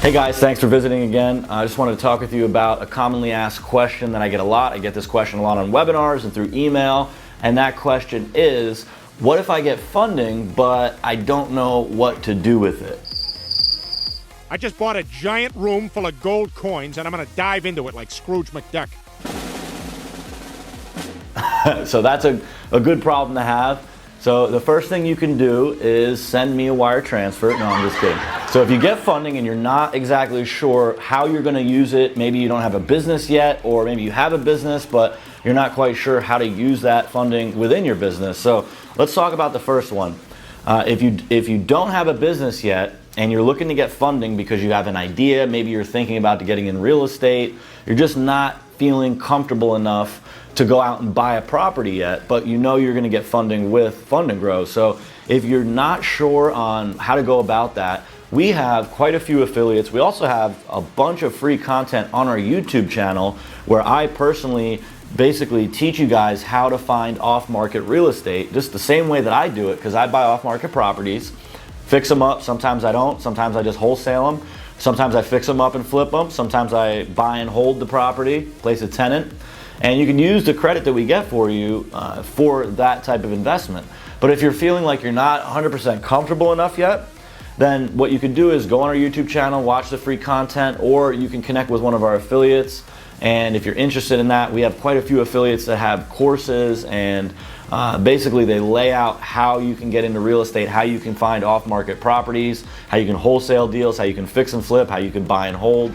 Hey guys, thanks for visiting again. I just wanted to talk with you about a commonly asked question that I get a lot. I get this question a lot on webinars and through email, and that question is, what if I get funding but I don't know what to do with it? I just bought a giant room full of gold coins and I'm gonna dive into it like Scrooge McDuck. So that's a good problem to have. So the first thing you can do is send me a wire transfer. No, I'm just kidding. So if you get funding and you're not exactly sure how you're going to use it, maybe you don't have a business yet, or maybe you have a business but you're not quite sure how to use that funding within your business. So let's talk about the first one. If you don't have a business yet and you're looking to get funding because you have an idea, maybe you're thinking about getting in real estate, you're just not feeling comfortable enough to go out and buy a property yet, but you know you're going to get funding with Fund&Grow. So if you're not sure on how to go about that, we have quite a few affiliates. We also have a bunch of free content on our YouTube channel where I personally basically teach you guys how to find off-market real estate, just the same way that I do it, because I buy off-market properties, fix them up. Sometimes I don't. Sometimes I just wholesale them. Sometimes I fix them up and flip them. Sometimes I buy and hold the property, place a tenant. And you can use the credit that we get for you for that type of investment. But if you're feeling like you're not 100% comfortable enough yet, then what you can do is go on our YouTube channel, watch the free content, or you can connect with one of our affiliates. And if you're interested in that, we have quite a few affiliates that have courses, and basically they lay out how you can get into real estate, how you can find off-market properties, how you can wholesale deals, how you can fix and flip, how you can buy and hold.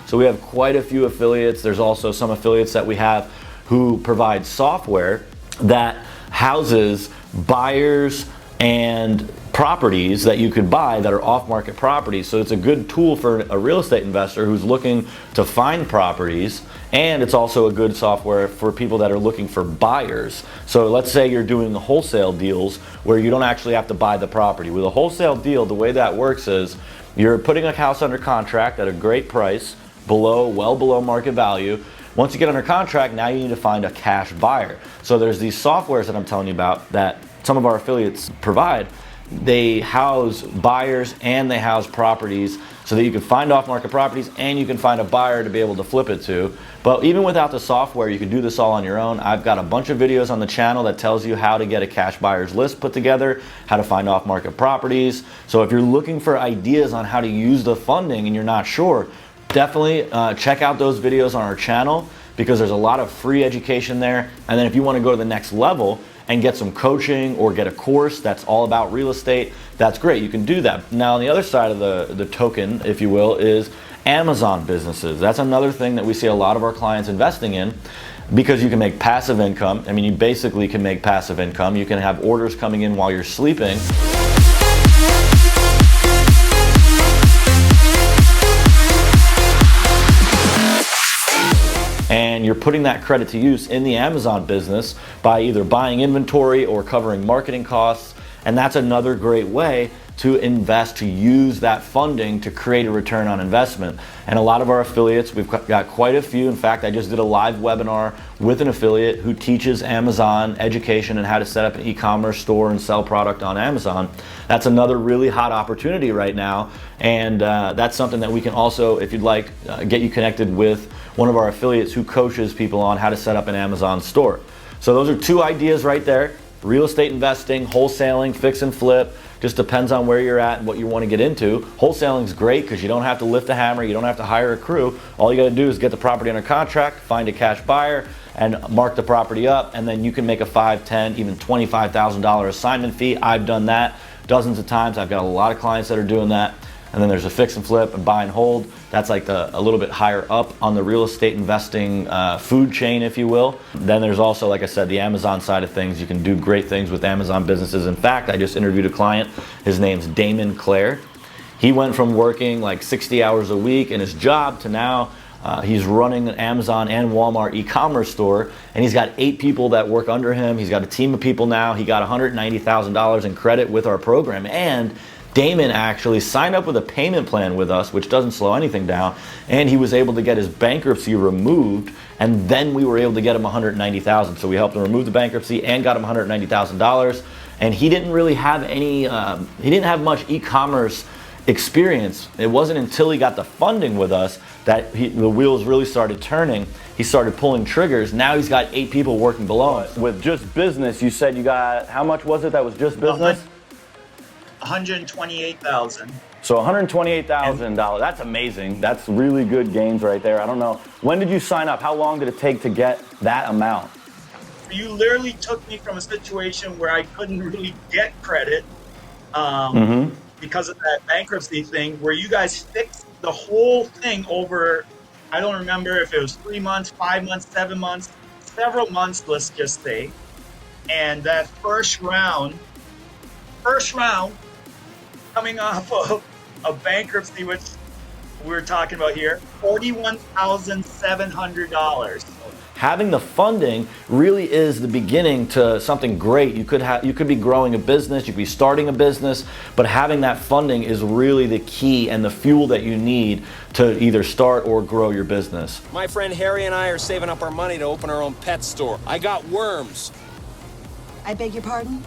So we have quite a few affiliates. There's also some affiliates that we have who provide software that houses buyers and properties that you could buy that are off-market properties. So it's a good tool for a real estate investor who's looking to find properties, and it's also a good software for people that are looking for buyers. So let's say you're doing wholesale deals where you don't actually have to buy the property. With a wholesale deal, the way that works is you're putting a house under contract at a great price, well below market value. Once you get under contract, now you need to find a cash buyer. So there's these softwares that I'm telling you about that some of our affiliates provide. They house buyers and they house properties so that you can find off-market properties and you can find a buyer to be able to flip it to. But even without the software, you can do this all on your own. I've got a bunch of videos on the channel that tells you how to get a cash buyers list put together, how to find off-market properties. So if you're looking for ideas on how to use the funding and you're not sure, definitely check out those videos on our channel, because there's a lot of free education there. And then if you want to go to the next level and get some coaching or get a course that's all about real estate, that's great. You can do that. Now on the other side of the token, if you will, is Amazon businesses. That's another thing that we see a lot of our clients investing in, because you can make passive income. I mean, you basically can make passive income. You can have orders coming in while you're sleeping. And you're putting that credit to use in the Amazon business by either buying inventory or covering marketing costs. And that's another great way to invest, to use that funding to create a return on investment. And a lot of our affiliates, we've got quite a few. In fact, I just did a live webinar with an affiliate who teaches Amazon education and how to set up an e-commerce store and sell product on Amazon. That's another really hot opportunity right now. And that's something that we can also, if you'd like, get you connected with one of our affiliates who coaches people on how to set up an Amazon store. So those are two ideas right there: real estate investing, wholesaling, fix and flip. Just depends on where you're at and what you want to get into. Wholesaling is great because you don't have to lift a hammer, you don't have to hire a crew. All you got to do is get the property under contract, find a cash buyer, and mark the property up, and then you can make a $5,000, $10,000, even $25,000 assignment fee. I've done that dozens of times. I've got a lot of clients that are doing that. And then there's a fix and flip and buy and hold. That's like a little bit higher up on the real estate investing food chain, if you will. Then there's also, like I said, the Amazon side of things. You can do great things with Amazon businesses. In fact, I just interviewed a client. His name's Damon Clare. He went from working like 60 hours a week in his job to now he's running an Amazon and Walmart e-commerce store, and he's got 8 people that work under him. He's got a team of people now. He got $190,000 in credit with our program, and Damon actually signed up with a payment plan with us, which doesn't slow anything down, and he was able to get his bankruptcy removed, and then we were able to get him $190,000. So we helped him remove the bankruptcy and got him $190,000. and he didn't really have any, he didn't have much e-commerce experience. It wasn't until he got the funding with us that the wheels really started turning. He started pulling triggers. Now he's got 8 people working below him. With just business, you said you got, how much was it that was just business? $128,000. So $128,000, that's amazing. That's really good gains right there. I don't know. When did you sign up? How long did it take to get that amount? You literally took me from a situation where I couldn't really get credit because of that bankruptcy thing, where you guys fixed the whole thing over, I don't remember if it was 3 months, 5 months, 7 months, several months, let's just say. And that first round, coming off of a bankruptcy, which we're talking about here, $41,700. Having the funding really is the beginning to something great. You could be growing a business, you could be starting a business, but having that funding is really the key and the fuel that you need to either start or grow your business. My friend Harry and I are saving up our money to open our own pet store. I got worms. I beg your pardon?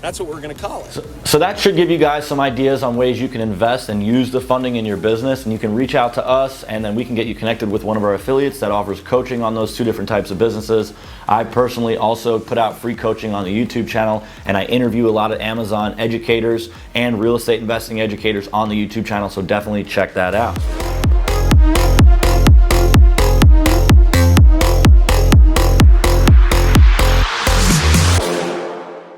That's what we're going to call it. So that should give you guys some ideas on ways you can invest and use the funding in your business, and you can reach out to us and then we can get you connected with one of our affiliates that offers coaching on those 2 different types of businesses. I personally also put out free coaching on the YouTube channel, and I interview a lot of Amazon educators and real estate investing educators on the YouTube channel, so definitely check that out.